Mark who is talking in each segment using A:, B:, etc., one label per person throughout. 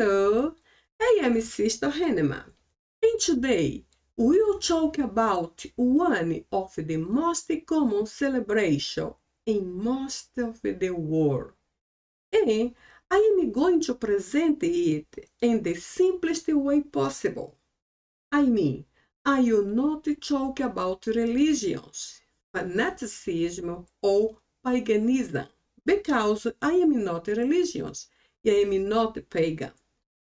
A: Hello, I am Sister Henema, and today we'll talk about one of the most common celebrations in most of the world. And I am going to present it in the simplest way possible. I mean, I will not talk about religions, fanaticism, or paganism, because I am not religious, I am not pagan.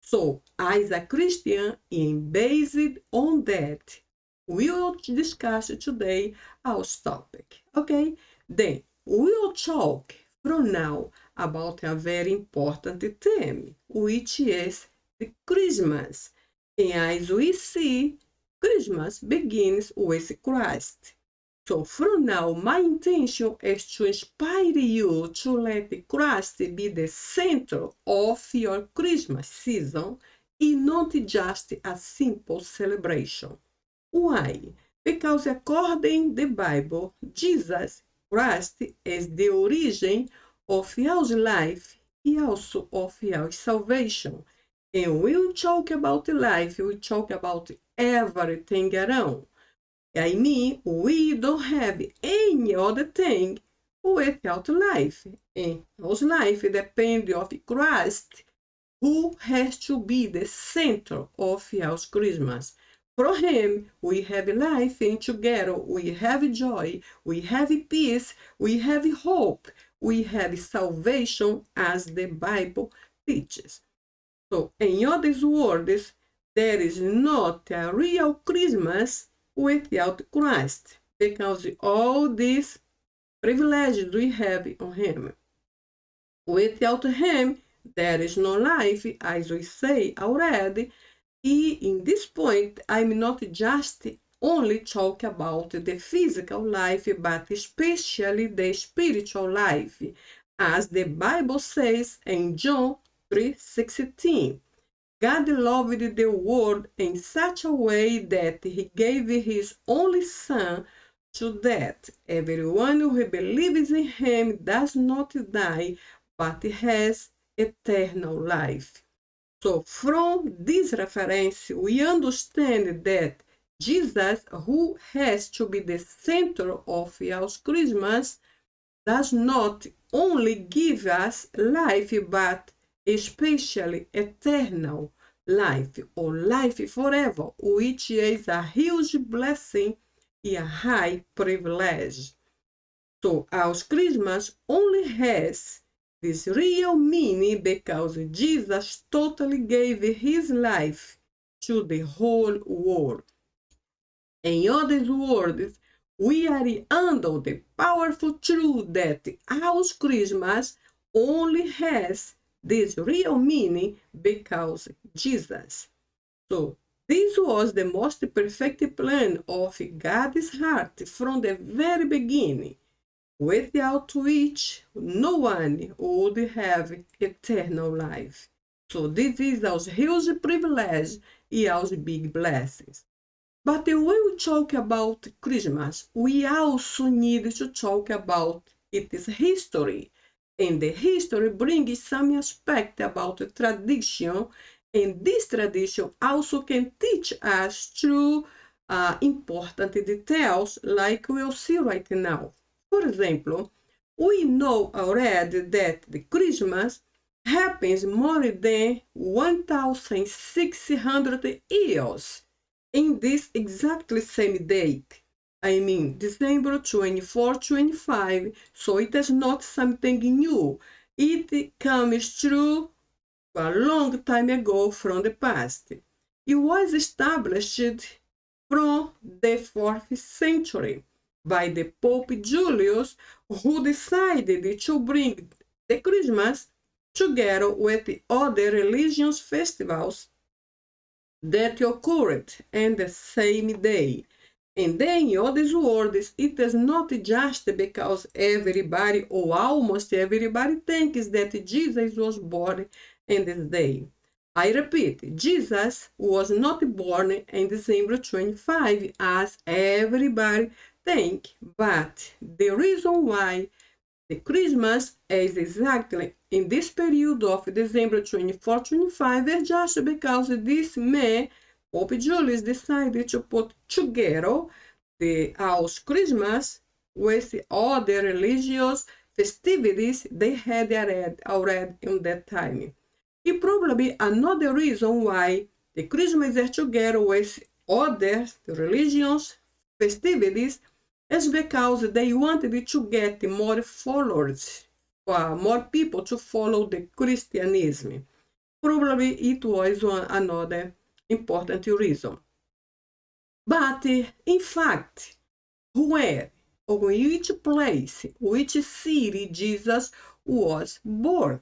A: So, as a Christian, and based on that, we will discuss today our topic. Okay? Then, we'll talk from now about a very important theme, which is the Christmas. And as we see, Christmas begins with Christ. So from now, my intention is to inspire you to let Christ be the center of your Christmas season and not just a simple celebration. Why? Because according to the Bible, Jesus Christ is the origin of our life and also of our salvation. And we'll talk about life, we'll talk about everything around. I mean, we don't have any other thing without life. And our life depends of Christ, who has to be the center of our Christmas. From him, we have life, and together we have joy, we have peace, we have hope, we have salvation, as the Bible teaches. So, in other words, there is not a real Christmas without Christ, because all these privileges we have on him. Without him, there is no life, as we say already. In this point, I'm not just only talk about the physical life, but especially the spiritual life, as the Bible says in John 3:16. God loved the world in such a way that he gave his only Son, so that everyone who believes in him does not die, but has eternal life. So from this reference, we understand that Jesus, who has to be the center of our Christmas, does not only give us life, but especially eternal life, or life forever, which is a huge blessing and a high privilege. So our Christmas only has this real meaning because Jesus totally gave his life to the whole world. In other words, we are under the powerful truth that our Christmas only has this real meaning because Jesus. So, this was the most perfect plan of God's heart from the very beginning, without which no one would have eternal life. So, this is our huge privilege and our big blessings. But when we talk about Christmas, we also need to talk about its history. And the history brings some aspect about tradition, and this tradition also can teach us through important details like we'll see right now. For example, we know already that the Christmas happens more than 1,600 years in this exactly same date. I mean, December 24, 25. So it is not something new. It comes true a long time ago from the past. It was established from the 4th century by the Pope Julius, who decided to bring the Christmas together with the other religious festivals that occurred in the same day. And then, in other words, it is not just because everybody or almost everybody thinks that Jesus was born in this day. I repeat, Jesus was not born in December 25 as everybody thinks, but the reason why The Christmas is exactly in this period of December 24-25, just because this May, Pope Julius decided to put together our Christmas with other religious festivities they had already in that time. And probably another reason why the Christmas is together with other religious festivities is because they wanted to get more followers, more people to follow the Christianism. Probably it was another important reason. But in fact, where or which place, which city Jesus was born?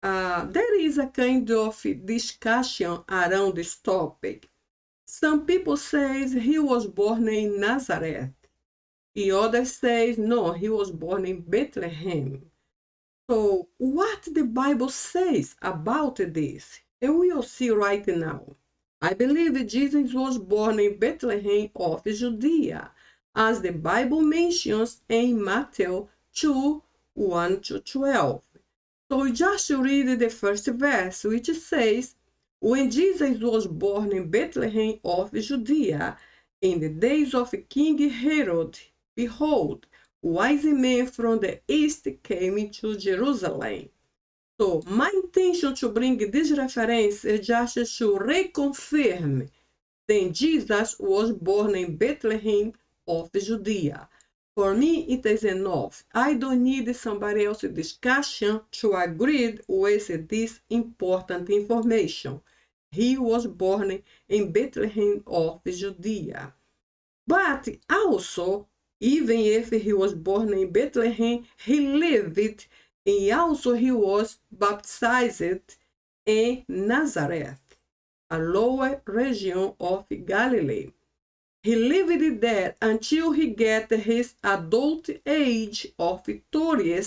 A: There is a kind of discussion around this topic. Some people say he was born in Nazareth. The others say no, he was born in Bethlehem. So what the Bible says about this? And we will see right now. I believe Jesus was born in Bethlehem of Judea, as the Bible mentions in Matthew 2, 1-12. So we just read the first verse, which says, when Jesus was born in Bethlehem of Judea, in the days of King Herod, behold, wise men from the east came to Jerusalem. So my intention to bring this reference is just to reconfirm that Jesus was born in Bethlehem of Judea. For me, it is enough. I don't need somebody else's discussion to agree with this important information. He was born in Bethlehem of Judea. But also, even if he was born in Bethlehem, he lived and also he was baptized in Nazareth, a lower region of Galilee. He lived there until he got his adult age of 30.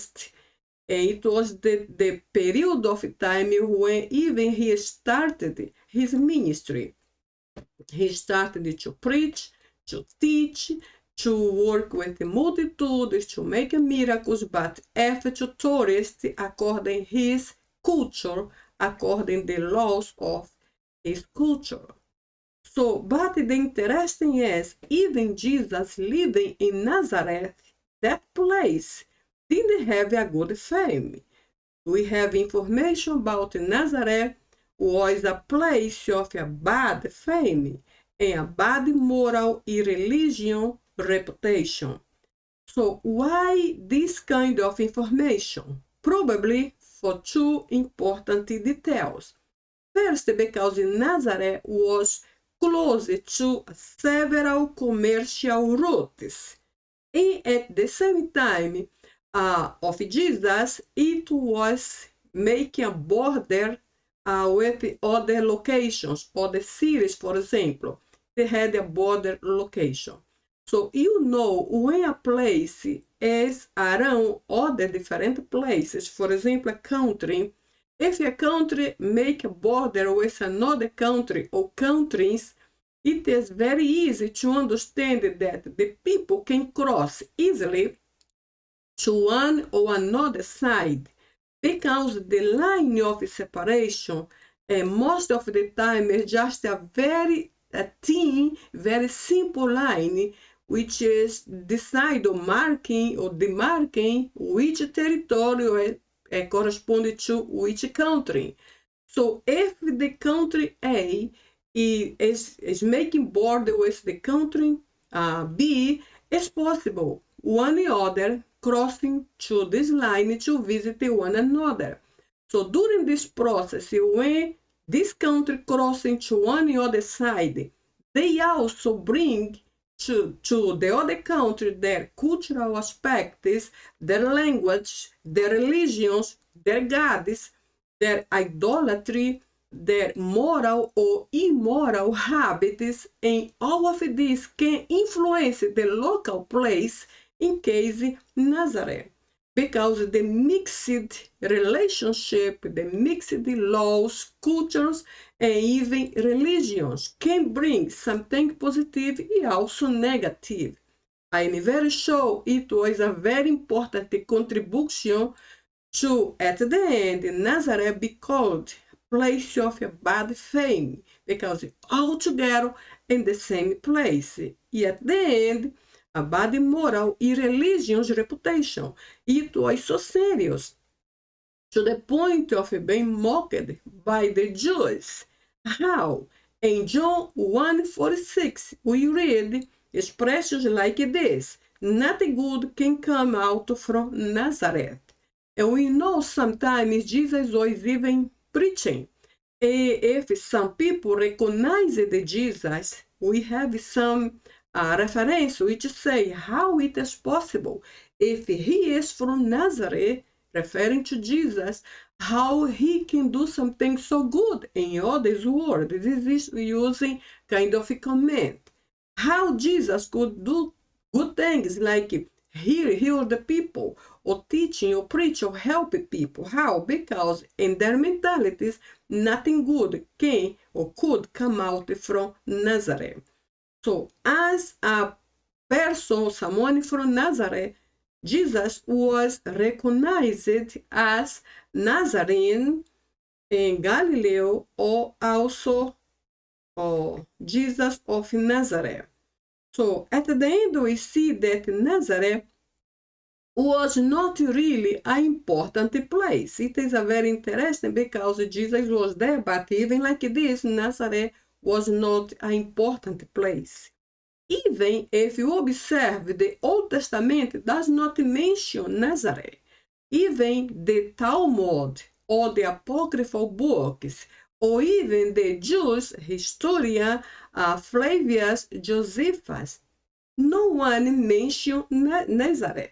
A: It was the period of time when even he started his ministry. He started to preach, to teach, to work with the multitudes, to make miracles, but after to tourists according his culture, according the laws of his culture. So, but the interesting is, even Jesus living in Nazareth, that place didn't have a good fame. We have information about Nazareth was a place of a bad fame and a bad moral and religion reputation. So why this kind of information? Probably for two important details. First, because Nazareth was close to several commercial routes. And at the same time of Jesus, it was making a border with other locations, other cities, for example. They had a border location. So you know when a place is around other different places, for example, a country, if a country make a border with another country or countries, it is very easy to understand that the people can cross easily to one or another side, because the line of separation most of the time is just a very thin, very simple line, which is decide or marking or demarking which territory corresponds to which country. So if the country A is making border with the country B, it's possible one or other crossing to this line to visit one another. So during this process, when this country crossing to one or other side, they also bring to the other country their cultural aspects, their language, their religions, their gods, their idolatry, their moral or immoral habits, and all of this can influence the local place, in case Nazareth, because the mixed relationship, the mixed laws, cultures, and even religions can bring something positive and also negative. I'm very sure it was a very important contribution to, at the end, Nazareth be called place of a bad fame, because all together in the same place. E at the end, a bad moral and religion's reputation. It was so serious, to the point of being mocked by the Jews. How? In John 1:46, we read expressions like this: nothing good can come out from Nazareth. And we know sometimes Jesus was even preaching. If some people recognize the Jesus, we have some reference which say how it is possible, if he is from Nazareth, referring to Jesus, how he can do something so good in others' world. This is using kind of a comment. How Jesus could do good things like heal the people, or teaching, or preach, or help people. How? Because in their mentalities, nothing good can or could come out from Nazareth. So as a person, someone from Nazareth, Jesus was recognized as Nazarene in Galilee, or also Jesus of Nazareth. So at the end, we see that Nazareth was not really an important place. It is a very interesting, because Jesus was there, but even like this, Nazareth was not an important place. Even if you observe, the Old Testament does not mention Nazareth. Even the Talmud, or the apocryphal books, or even the Jewish historian Flavius Josephus, no one mentioned Nazareth.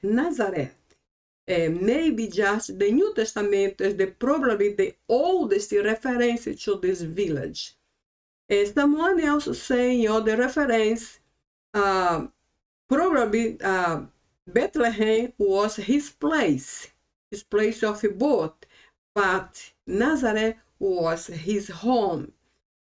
A: Maybe just the New Testament is probably the oldest reference to this village. Someone else saying other reference, probably Bethlehem was his place of birth, but Nazareth was his home.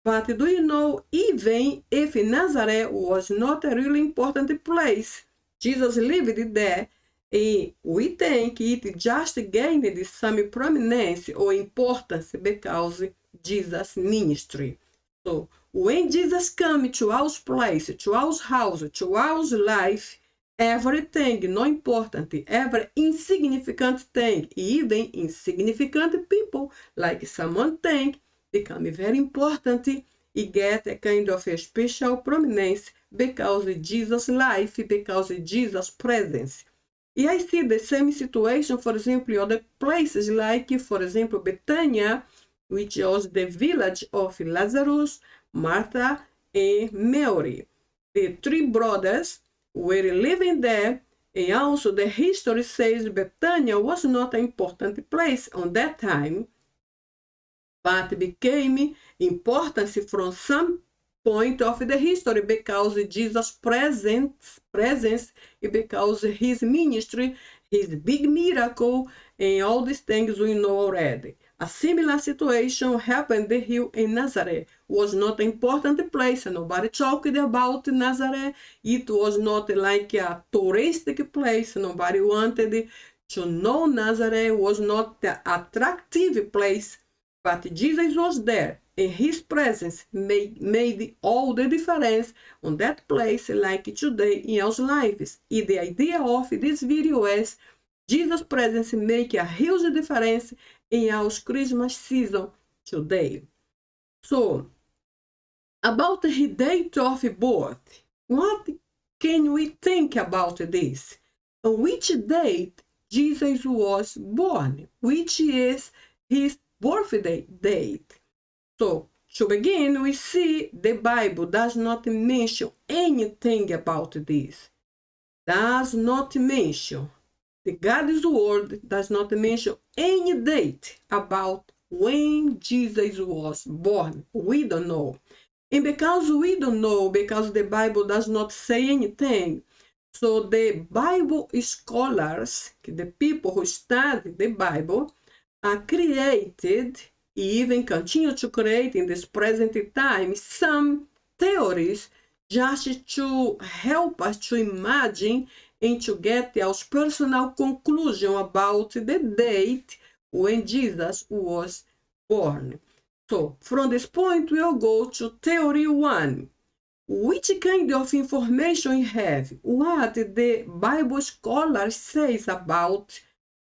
A: But do you know, even if Nazareth was not a really important place, Jesus lived there, and we think it just gained some prominence or importance because Jesus' ministry. So when Jesus came to our place, to our house, to our life, everything not important, every insignificant thing, even insignificant people, like someone think, become very important and get a kind of a special prominence because of Jesus' life, because of Jesus' presence. E I see the same situation, for example, in other places, like, for example, Bethania, which was the village of Lazarus, Martha, and Mary. The three brothers were living there, and also the history says Bethania was not an important place on that time, but became important from some point of the history because Jesus' presence and because his ministry, his big miracle, and all these things we know already. A similar situation happened here in Nazareth. It was not an important place. Nobody talked about Nazareth. It was not like a touristic place. Nobody wanted to know Nazareth. It was not the attractive place. But Jesus was there, and his presence made all the difference on that place, like today in our lives. And the idea of this video is Jesus' presence make a huge difference in our Christmas season today. So, about the date of birth, what can we think about this? On which date Jesus was born? Which is his birthday date? So, to begin, we see the Bible does not mention anything about this. Does not mention. The God's word does not mention any date about when Jesus was born. We don't know. And because we don't know, because the Bible does not say anything, so the Bible scholars, the people who study the Bible, created, even continue to create in this present time, some theories just to help us to imagine and to get our personal conclusion about the date when Jesus was born. So, from this point, we'll go to theory 1. Which kind of information you have? What the Bible scholar says about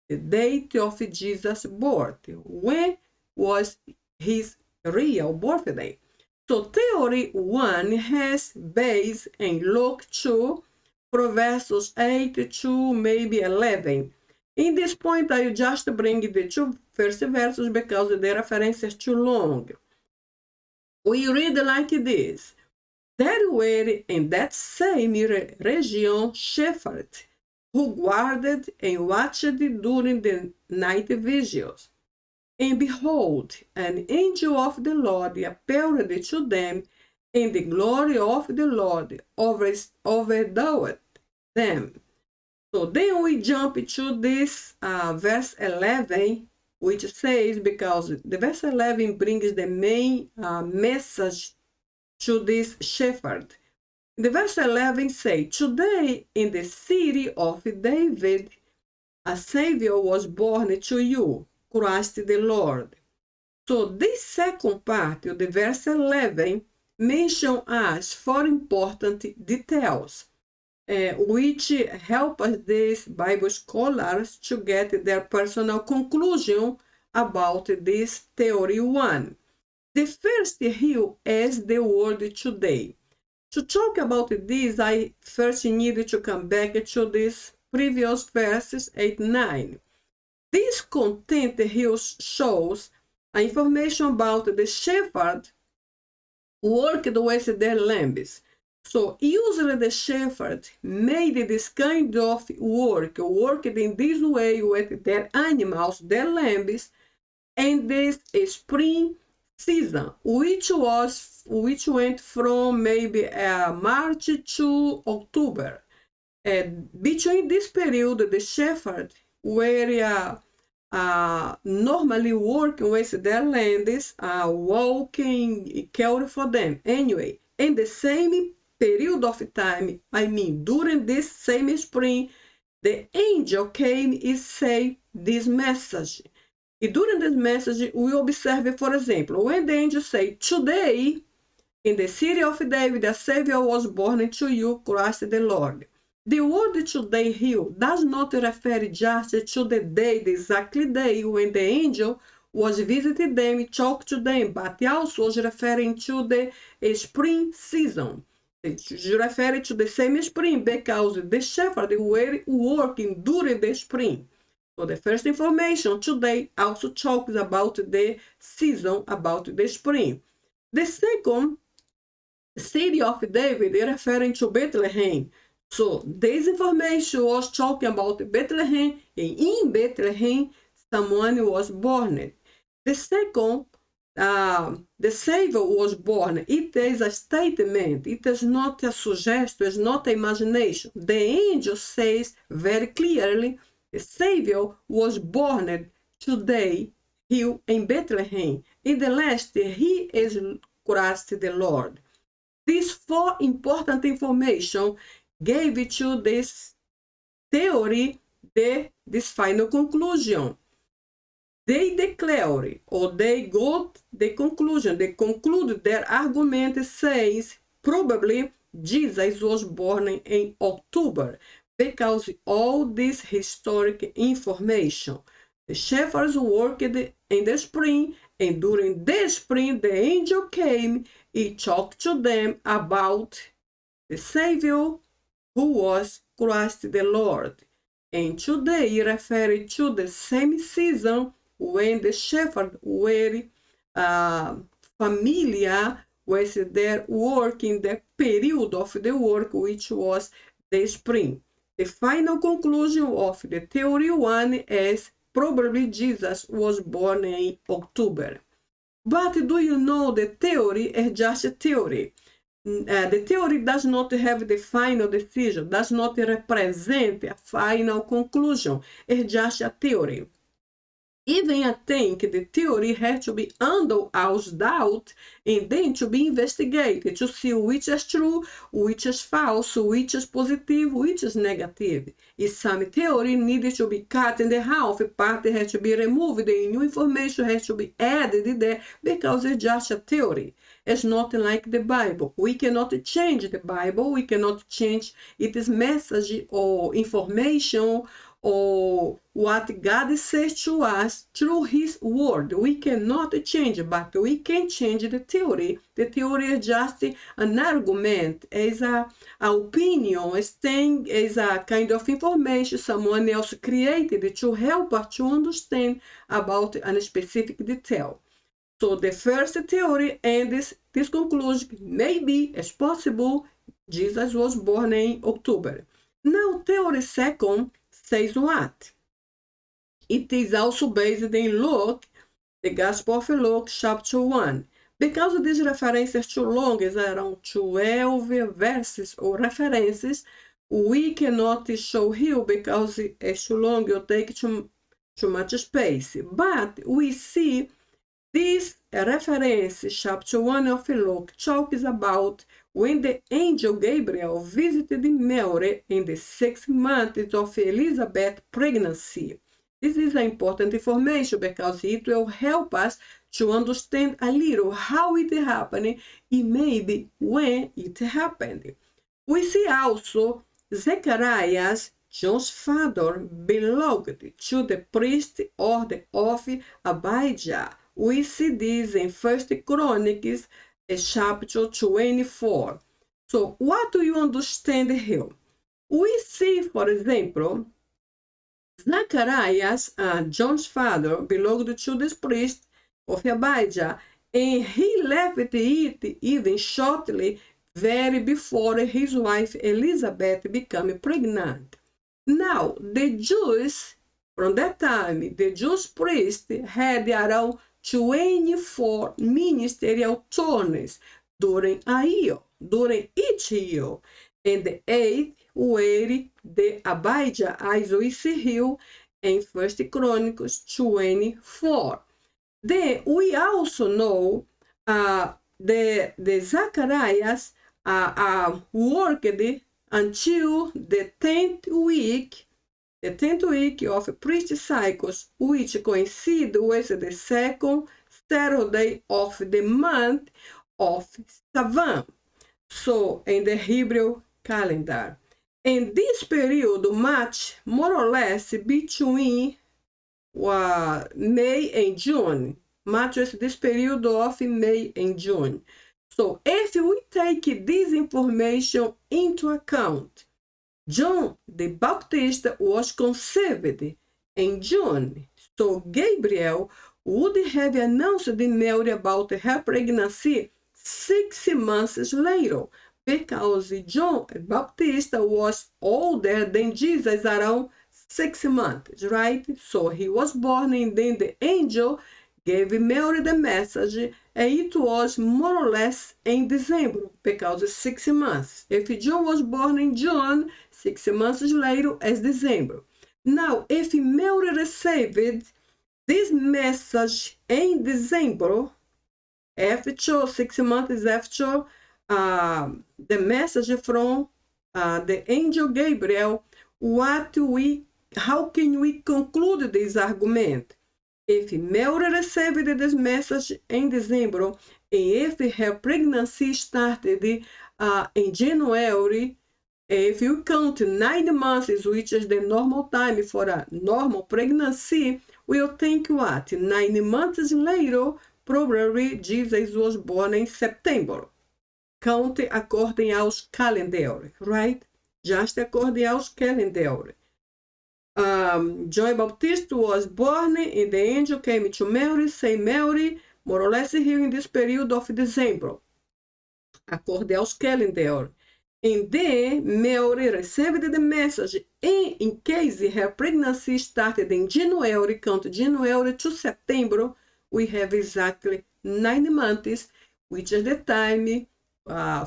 A: the date of Jesus' birth? When was his real birthday? So theory 1 has base in Luke 2, from verses 8 to maybe 11. In this point, I just bring the two first verses because the reference is too long. We read like this. There were in that same region shepherds who guarded and watched during the night vigils. And behold, an angel of the Lord appeared to them, and the glory of the Lord overshadowed them. So then we jump to this verse 11, which says, because the verse 11 brings the main message to this shepherd. The verse 11 says, today in the city of David, a Savior was born to you, Christ the Lord. So this second part of the verse 11 mentions us 4 important details, which help us, these Bible scholars, to get their personal conclusion about this theory 1. The first here is the word today. To talk about this, I first need to come back to these previous verses 8 and 9. This content here shows information about the shepherd worked with their lambs. So usually the shepherd made this kind of worked in this way with their animals, their lambs, and this spring season, which went from maybe March to October. Between this period, the shepherd were normally working with their lands, walking, caring for them. Anyway, in the same period of time, during this same spring, the angel came and said this message. And during this message, we observe, for example, when the angel said, today, in the city of David, a Savior was born to you, Christ the Lord. The word today here does not refer just to the day, the exact day when the angel was visiting them, talked to them, but also was referring to the spring season. It refers to the same spring because the shepherds were working during the spring. So the first information today also talks about the season, about the spring. The second, city of David, referring to Bethlehem. So this information was talking about Bethlehem, and in Bethlehem, someone was born. The second, the Savior was born. It is a statement. It is not a suggestion. It's not imagination. The angel says very clearly, the Savior was born today here in Bethlehem. In the last, he is Christ the Lord. These 4 important information gave to this theory this final conclusion. They declare, or they got the conclusion, they conclude their argument says probably Jesus was born in October because all this historic information. The shepherds worked in the spring, and during the spring the angel came and talked to them about the Savior who was Christ the Lord. And today referred to the same season when the shepherds were familiar with their work in the period of the work, which was the spring. The final conclusion of the theory 1 is probably Jesus was born in October. But do you know the theory is just a theory? The theory does not have the final decision, does not represent a final conclusion. It's just a theory. Even I think the theory has to be under our doubt and then to be investigated to see which is true, which is false, which is positive, which is negative. If some theory needed to be cut in half, part has to be removed, and new information has to be added there because it's just a theory. It's not like the Bible. We cannot change the Bible. We cannot change its message or information or what God says to us through His Word. We cannot change, but we can change the theory. The theory is just an argument, is an opinion, is a kind of information someone else created to help us to understand about a specific detail. So the first theory and this conclusion maybe it's possible Jesus was born in October. Now theory second says what? It is also based in Luke, the Gospel of Luke, chapter 1. Because this reference is too long, it's around 12 verses or references, we cannot show here because it's too long, it'll take too much space. But we see this reference, chapter 1 of Luke, talks about when the angel Gabriel visited Mary in the 6th month of Elizabeth's pregnancy. This is important information because it will help us to understand a little how it happened and maybe when it happened. We see also Zechariah, John's father, belonged to the priest order of Abijah. We see this in 1 Chronicles, chapter 24. So, what do you understand here? We see, for example, Zacharias, John's father, belonged to this priest of Abijah, and he left it even shortly, very before his wife Elizabeth became pregnant. Now, the Jews, from that time, the Jewish priest had around 24 ministerial turns during a year, during each year. And the 8th were the Abijah, as we see here in 1 Chronicles 24. Then we also know the Zacharias worked until the 10th week of priest cycles, which coincide with the second Saturday of the month of Sivan, so in the Hebrew calendar. And this period match more or less between May and June, matches this period of May and June. So if we take this information into account, John the Baptist was conceived in June, so Gabriel would have announced to Mary about her pregnancy 6 months later, because John the Baptist was older than Jesus, around 6 months, right? So he was born, and then the angel gave Mary the message, and it was more or less in December, because it's 6 months. If John was born in June, 6 months later is December. Now, if Mary received this message in December, after 6 months after the message from the angel Gabriel, how can we conclude this argument? If Mary received this message in December, and if her pregnancy started in January, if you count 9 months, which is the normal time for a normal pregnancy, we'll think what? 9 months later, probably Jesus was born in September. Count according aos calendar, right? Just according aos calendar. John Baptist was born, and the angel came to Mary, saying, Mary, more or less here in this period of December, according aos calendar. And then Mary received the message, and in case her pregnancy started in January, count January to September, we have exactly 9 months, which is the time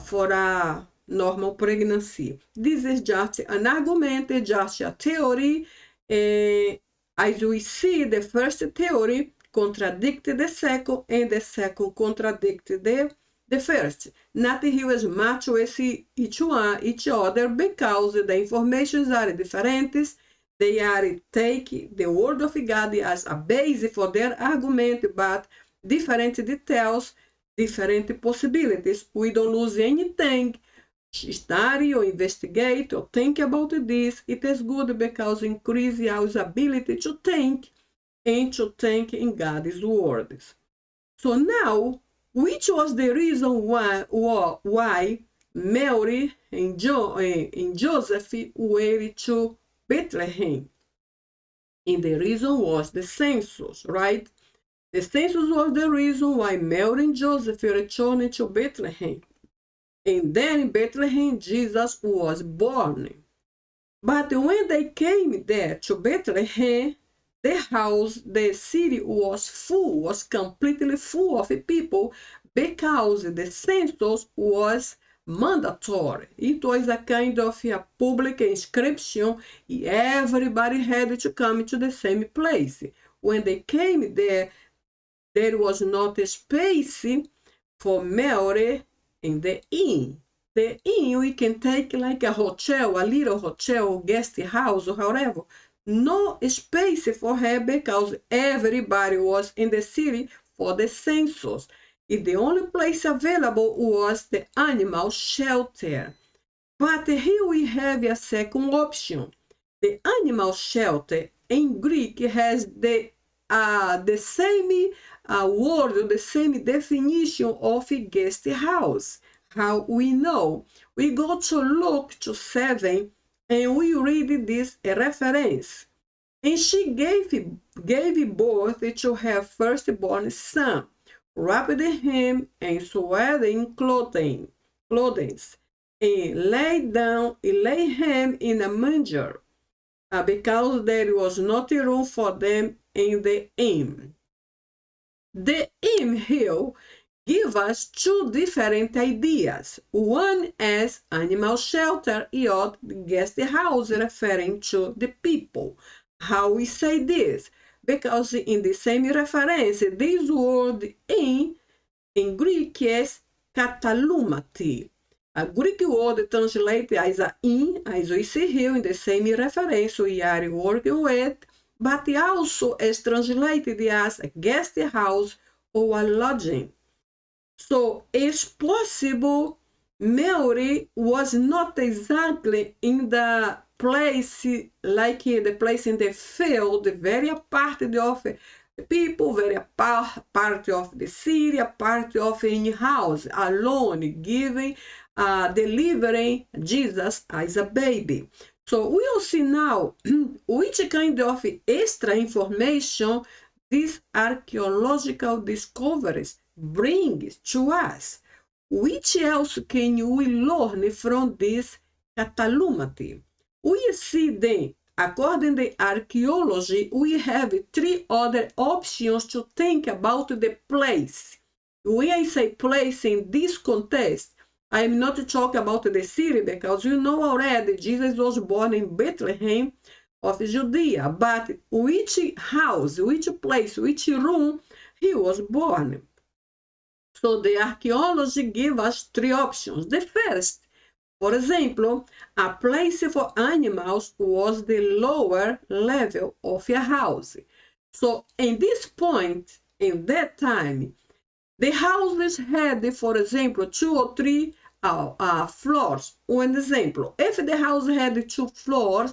A: for a normal pregnancy. This is just an argument, just a theory, and As we see, the first theory contradicted the second, and the second contradicted the first. Nothing here is match with each other because the informations are different. They are take the word of God as a base for their argument, but different details, different possibilities. We don't lose anything. Study or investigate or think about this. It is good because it increases our ability to think and to think in God's words. So now, which was the reason why Mary and Joseph were to Bethlehem? And the reason was the census, right? The census was the reason why Mary and Joseph returned to Bethlehem. And then in Bethlehem, Jesus was born. But when they came there to Bethlehem, the city was completely full of people because the census was mandatory. It was a kind of a public inscription. Everybody had to come to the same place. When they came there, there was not a space for Mary in the inn. The inn we can take like a hotel, a little hotel, guest house, or however. No space for her because everybody was in the city for the census. And the only place available was the animal shelter. But here we have a second option. The animal shelter in Greek has the same word, the same definition of a guest house. How we know? We go to Luke 7 and we read this reference. And she gave birth to her firstborn son, wrapped him in swaddling clothing, and laid him in a manger, because there was not room for them in the inn. The inn here gives us two different ideas. One as animal shelter, the other guest house, referring to the people. How we say this? Because in the same reference, this word in Greek is katalumati. A Greek word translated as a inn, as we see here in the same reference we are working with, but also is translated as a guest house or a lodging. So it's possible Mary was not exactly in the place like the place in the field, very apart of the people, very part of the city, part of any house, alone, giving, delivering Jesus as a baby. So we will see now which kind of extra information these archaeological discoveries bring to us. Which else can we learn from this katalumati? We see then, according to archaeology, we have three other options to think about the place. When I say place in this context, I'm not talking about the city because you know already Jesus was born in Bethlehem of Judea, but which house, which place, which room he was born. So the archaeology gives us three options. The first, for example, a place for animals was the lower level of a house. So in this point, in that time, the houses had, for example, 2 or 3 floors. One example, if the house had 2 floors,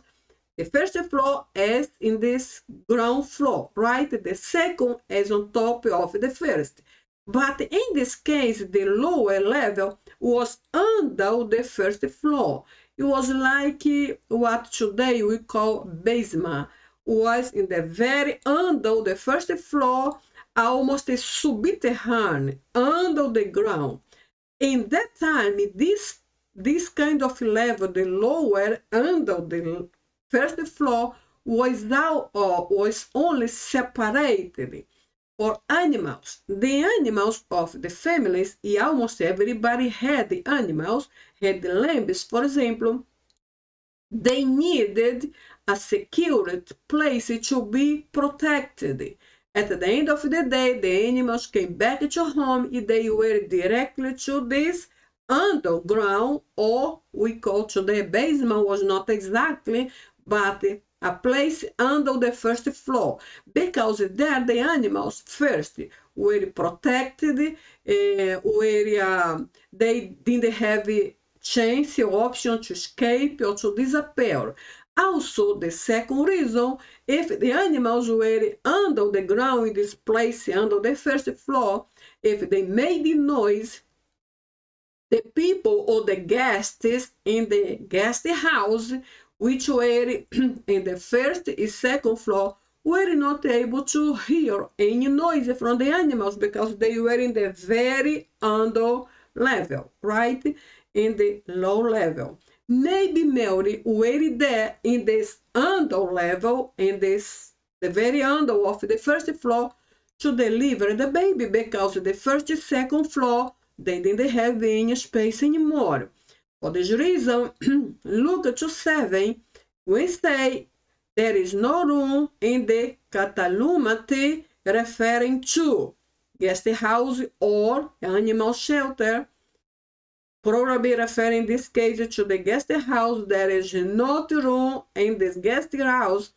A: the first floor is in this ground floor, right? The second is on top of the first. But in this case, the lower level was under the first floor. It was like what today we call basement, was in the very under the first floor, almost subterranean, under the ground. In that time, this kind of level, the lower, under the first floor, was only separated for animals. The animals of the families, almost everybody had the animals, had the lambs, for example, they needed a secured place to be protected. At the end of the day, the animals came back to home and they were directly to this underground, or we call today basement, was not exactly, but a place under the first floor, because there the animals first were protected, they didn't have a chance or option to escape or to disappear. Also, the second reason, if the animals were under the ground in this place, under the first floor, if they made noise, the people or the guests in the guest house, which were in the first and second floor, were not able to hear any noise from the animals because they were in the very under level, right? In the low level. Maybe Mary were there in this under level, in this the very under of the first floor, to deliver the baby because the first and second floor they didn't have any space anymore. For this reason, Luke 2:7, we say there is no room in the Catalumati, referring to guest house or animal shelter, probably referring in this case to the guest house. There is not room in this guest house.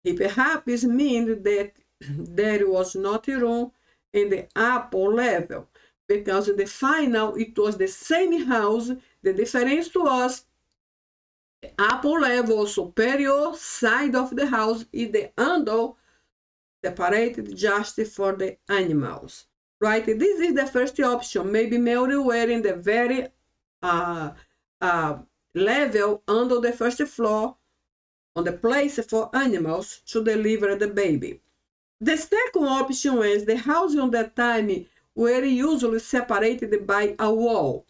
A: It perhaps means that there was not room in the upper level, because in the final it was the same house. The difference was the upper level, superior side of the house, is the under separated just for the animals, right? This is the first option. Maybe Mary were in the very level under the first floor, on the place for animals to deliver the baby. The second option is the houses on that time were usually separated by a wall.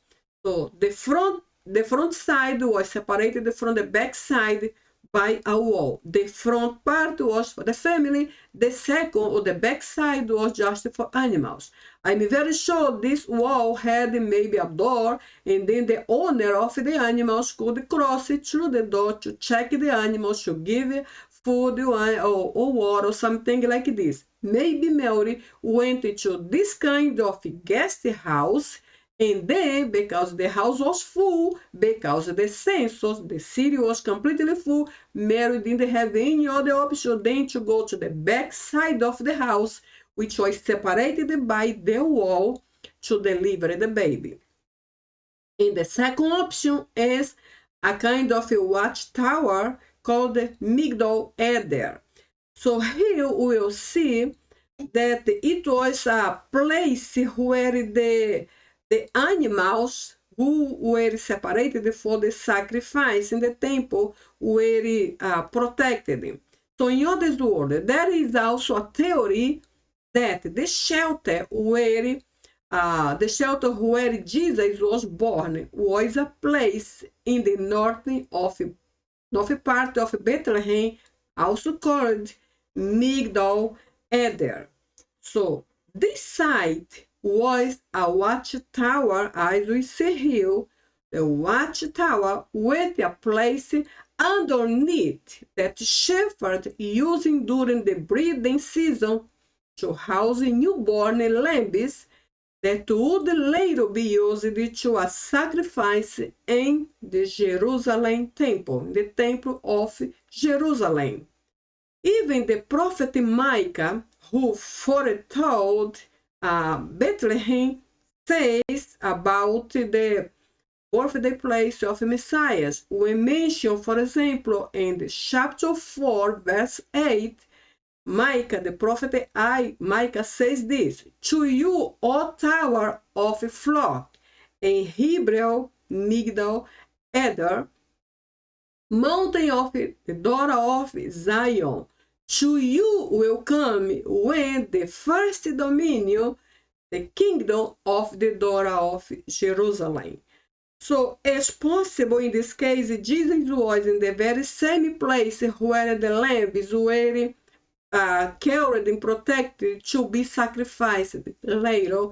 A: So the front side was separated from the back side by a wall. The front part was for the family, the second or the back side was just for animals. I'm very sure this wall had maybe a door, and then the owner of the animals could cross it through the door to check the animals, to give food or water or something like this. Maybe Mary went to this kind of guest house, and then, because the house was full, because the census, the city was completely full, Mary didn't have any other option than to go to the back side of the house, which was separated by the wall, to deliver the baby. And the second option is a kind of a watchtower called the Migdal Eder. So here we will see that it was a place where the animals who were separated for the sacrifice in the temple were protected. So in other words, there is also a theory that the shelter where Jesus was born was a place in the north part of Bethlehem, also called Migdal Eder. So this site was a watchtower, as we see here, the watchtower with a place underneath that shepherds using during the breeding season to house newborn lambs that would later be used to a sacrifice in the Jerusalem temple, in the temple of Jerusalem. Even the prophet Micah, who foretold Bethlehem, says about the birthday place of Messiah. We mention, for example, in chapter 4, verse 8, Micah, the prophet Micah says this: "To you, O tower of flock," in Hebrew, Migdal Eder, mountain of the daughter of Zion, to you will come when the first dominion, the kingdom of the daughter of Jerusalem. So it's possible in this case Jesus was in the very same place where the lambs were carried and protected to be sacrificed later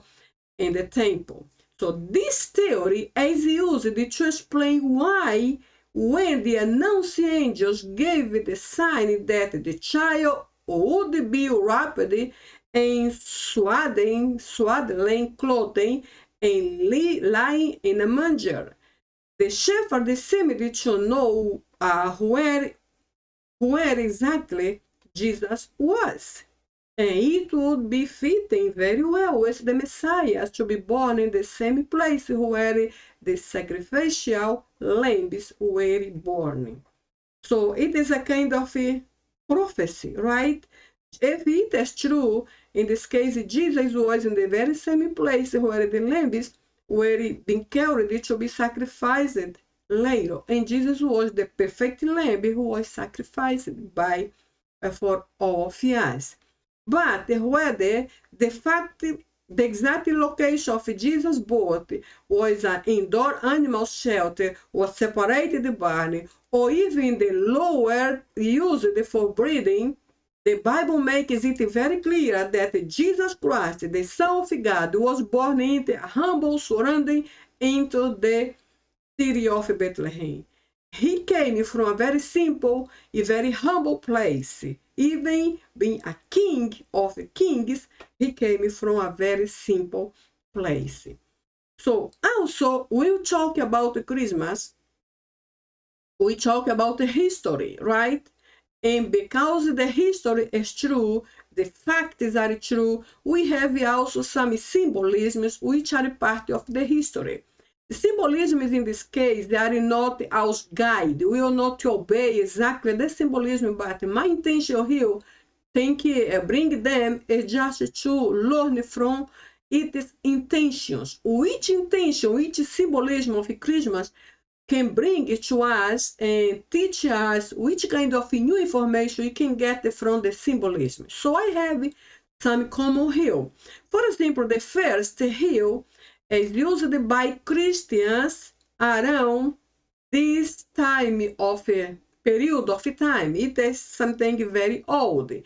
A: in the temple. So this theory is used to explain why when the announcing angels gave the sign that the child would be wrapped in swaddling clothing and lying in a manger. The shepherds seemed to know where exactly Jesus was. And it would be fitting very well with the Messiah to be born in the same place where the sacrificial lambs were born. So it is a kind of a prophecy, right? If it is true, in this case, Jesus was in the very same place where the lambs were being carried to be sacrificed later. And Jesus was the perfect lamb who was sacrificed for all of us. But whether the exact location of Jesus' birth was an indoor animal shelter or separated barn, or even the lower used for breeding, the Bible makes it very clear that Jesus Christ, the Son of God, was born in the humble surrounding into the city of Bethlehem. He came from a very simple and very humble place. Even being a king of kings, he came from a very simple place. So also, we'll talk about Christmas. We talk about the history, right? And because the history is true, the facts are true, we have also some symbolisms which are part of the history. The symbolisms in this case, they are not our guide. We will not obey exactly the symbolism, but my intention here, bring them is just to learn from its intentions. Which intention, which symbolism of Christmas can bring it to us and teach us which kind of new information you can get from the symbolism. So I have some common here. For example, the first here is used by Christians around this time of a period of time. It is something very old. The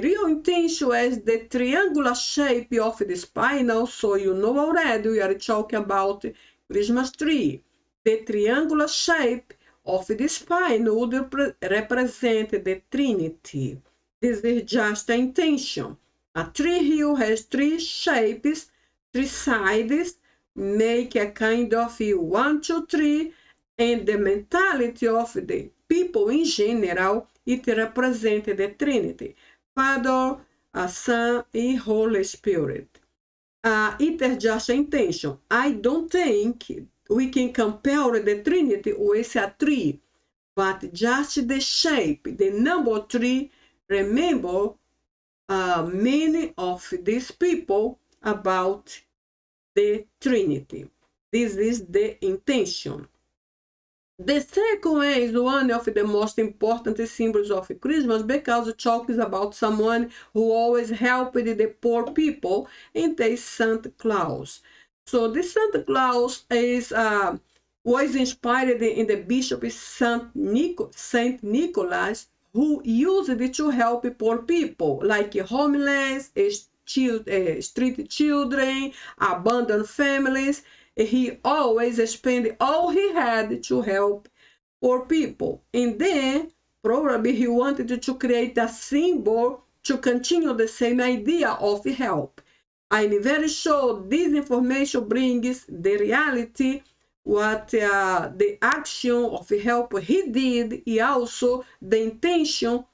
A: real intention is the triangular shape of the spinal, so you know already we are talking about Christmas tree. The triangular shape of the spine would represent the Trinity. This is just the intention. A tree here has three shapes, three sides, make a kind of 1, 2, 3, and the mentality of the people in general, it represents the Trinity, Father, Son, and Holy Spirit. It is just an intention. I don't think we can compare the Trinity with a tree, but just the shape, the number 3. Remember, many of these people about the Trinity. This is the intention. The second is one of the most important symbols of Christmas because it talks about someone who always helped the poor people, and the Santa Claus. So the Santa Claus was inspired in the Bishop Saint Nicholas, who used it to help poor people like homeless, street children, abandoned families. He always spent all he had to help poor people. And then probably he wanted to create a symbol to continue the same idea of help. I'm very sure this information brings the reality, what the action of help he did, and also the intention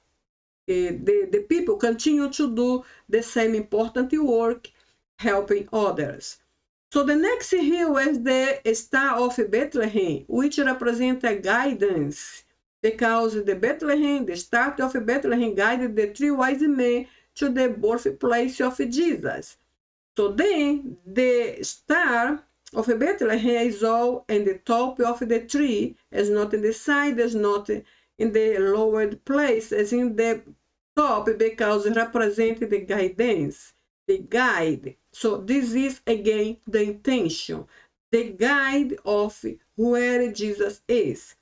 A: the people continue to do the same important work, helping others. So the next here is the Star of Bethlehem, which represents a guidance, because the Bethlehem, the star of Bethlehem, guided the 3 wise men to the birthplace of Jesus. So then the star of Bethlehem is all in the top of the tree, is not in the side, is not in the lowered place, as in the top, because it represents the guidance, the guide. So this is again the intention, the guide of where Jesus is.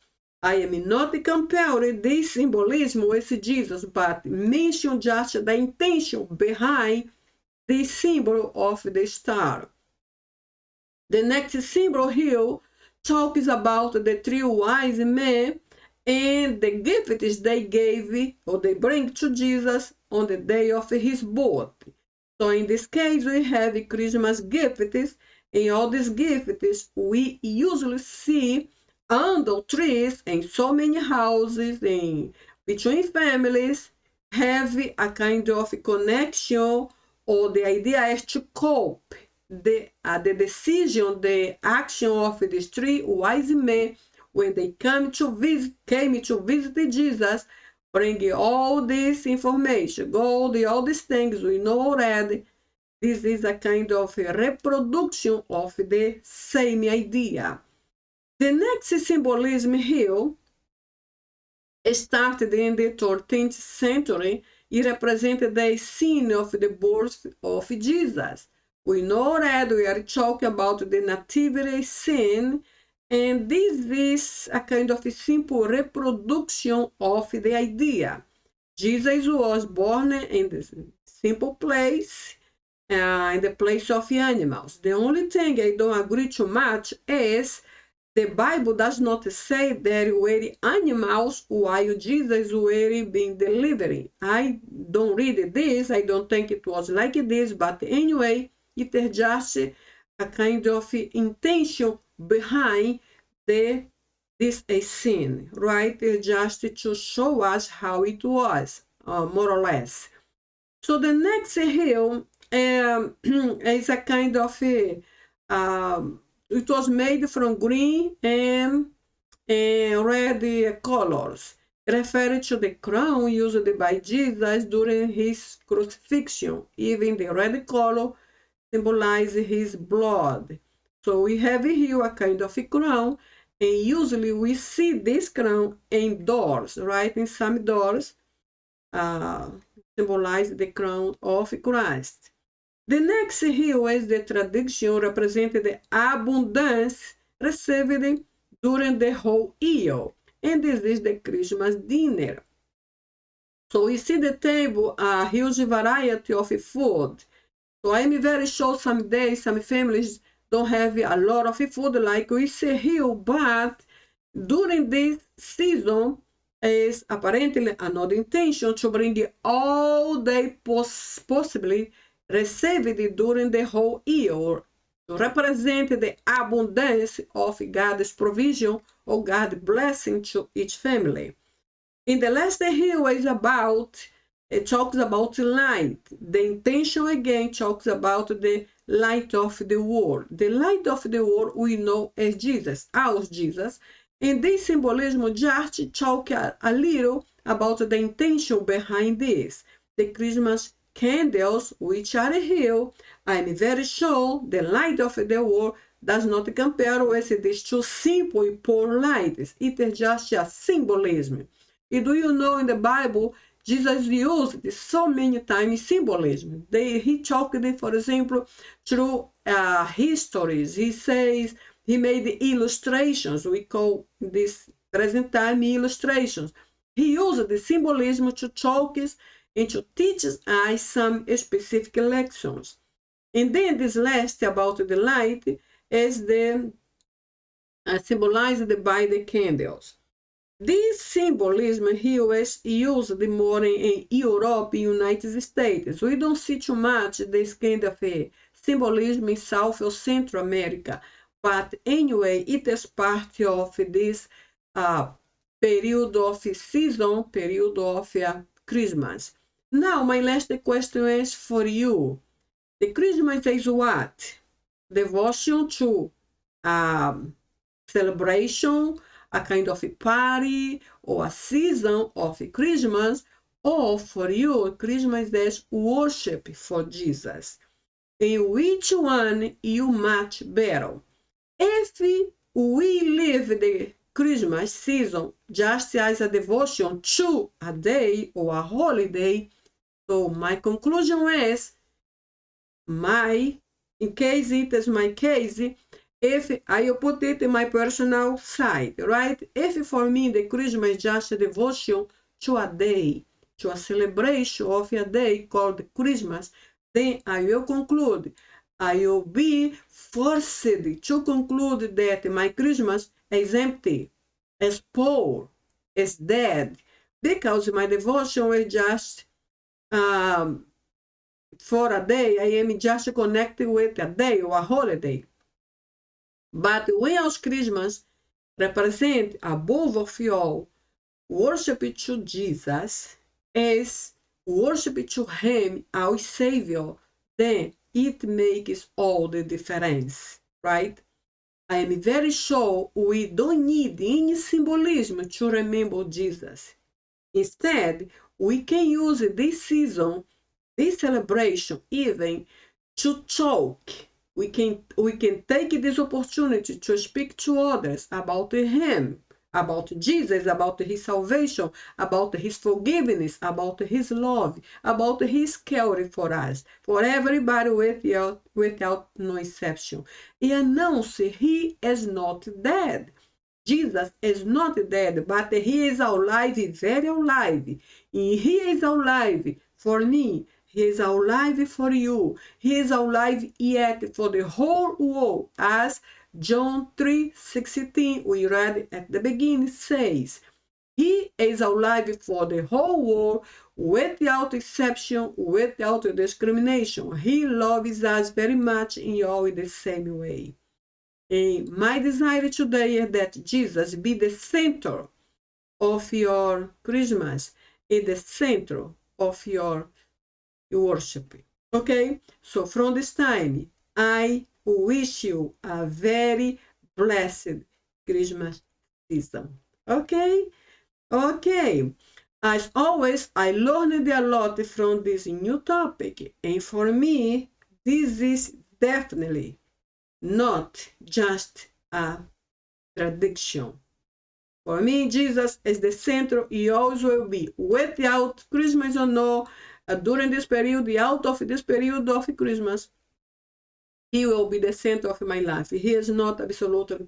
A: I am not comparing this symbolism with Jesus, but mention just the intention behind the symbol of the star. The next symbol here talks about the three wise men and the gifts they gave or they bring to Jesus on the day of his birth. So in this case, we have Christmas gifts, and all these gifts we usually see under trees in so many houses and between families, have a kind of connection, or the idea is to cope the decision, the action of these three wise men when they came to visit Jesus, bring all this information, gold, all these things we know already. This is a kind of a reproduction of the same idea. The next symbolism here started in the 13th century. It represented the scene of the birth of Jesus. We know already we are talking about the nativity scene, and this is a kind of a simple reproduction of the idea. Jesus was born in this simple place, in the place of animals. The only thing I don't agree too much is the Bible does not say there were animals while Jesus were being delivered. I don't read this. I don't think it was like this. But anyway, it is just a kind of intention behind this scene, right? It's just to show us how it was, more or less. So the next here is a kind of it was made from green and red colors, referring to the crown used by Jesus during his crucifixion. Even the red color symbolizes his blood. So we have here a kind of a crown, and usually we see this crown in doors, right? In some doors, symbolize the crown of Christ. The next here is the tradition representing the abundance received during the whole year. And this is the Christmas dinner. So we see the table, a huge variety of food. So I'm very sure some days some families don't have a lot of food like we see here, but during this season is apparently another intention to bring all they possibly received during the whole year, to represent the abundance of God's provision or God's blessing to each family. In the last here is about, it talks about light. The intention again talks about the light of the world. The light of the world we know as Jesus, our Jesus. And this symbolism just talk a little about the intention behind this. The Christmas candles, which are here, I'm very sure the light of the world does not compare with these two simple poor lights. It is just a symbolism. And do you know in the Bible, Jesus used so many times symbolism. He talked, for example, through histories. He says he made illustrations. We call this present time illustrations. He used the symbolism to talk and to teach us some specific lessons. And then this last about the light is the symbolized by the candles. This symbolism here is used more in Europe, United States. We don't see too much this kind of symbolism in South or Central America. But anyway, it is part of this period of season, period of Christmas. Now, my last question is for you. The Christmas is what? Devotion to celebration, a kind of a party, or a season of Christmas, or for you, Christmas is worship for Jesus. In which one you match better? If we live the Christmas season just as a devotion to a day or a holiday, so my conclusion is, in case it is my case, if I put it in my personal side, right? If for me the Christmas is just a devotion to a day, to a celebration of a day called Christmas, then I will conclude I will be forced to conclude that my Christmas is empty, is poor, is dead, because my devotion is just for a day. I am just connected with a day or a holiday. But when our Christmas represent above of all worship to Jesus, as worship to Him, our Savior, then it makes all the difference, right? I am very sure we don't need any symbolism to remember Jesus. Instead, we can use this season, this celebration, even to talk. We can take this opportunity to speak to others about Him, about Jesus, about His salvation, about His forgiveness, about His love, about His care for us, for everybody without no exception. E announce He is not dead. Jesus is not dead, but He is alive, very alive. And He is alive for me. He is alive for you. He is alive yet for the whole world. As John 3:16, we read at the beginning, says, He is alive for the whole world without exception, without discrimination. He loves us very much in all the same way. And my desire today is that Jesus be the center of your Christmas, in the center of your worship. Okay? So from this time, I wish you a very blessed Christmas season. Okay? Okay. As always, I learned a lot from this new topic. And for me, this is definitely not just a tradition. For me, Jesus is the center. He always will be. Without Christmas or no, during this period, out of this period of Christmas, He will be the center of my life. He is not absolutely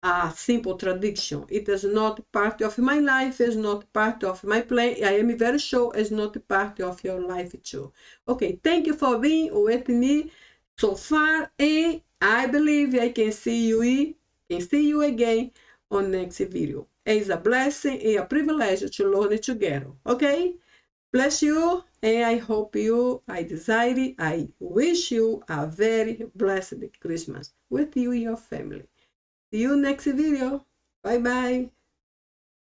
A: a simple tradition. It is not part of my life. It's not part of my plan. I am very sure it's not part of your life too. Okay, thank you for being with me so far, and I believe I can see you again on next video. It's a blessing and a privilege to learn together. Okay? Bless you, and I wish you a very blessed Christmas with you and your family. See you next video. Bye bye.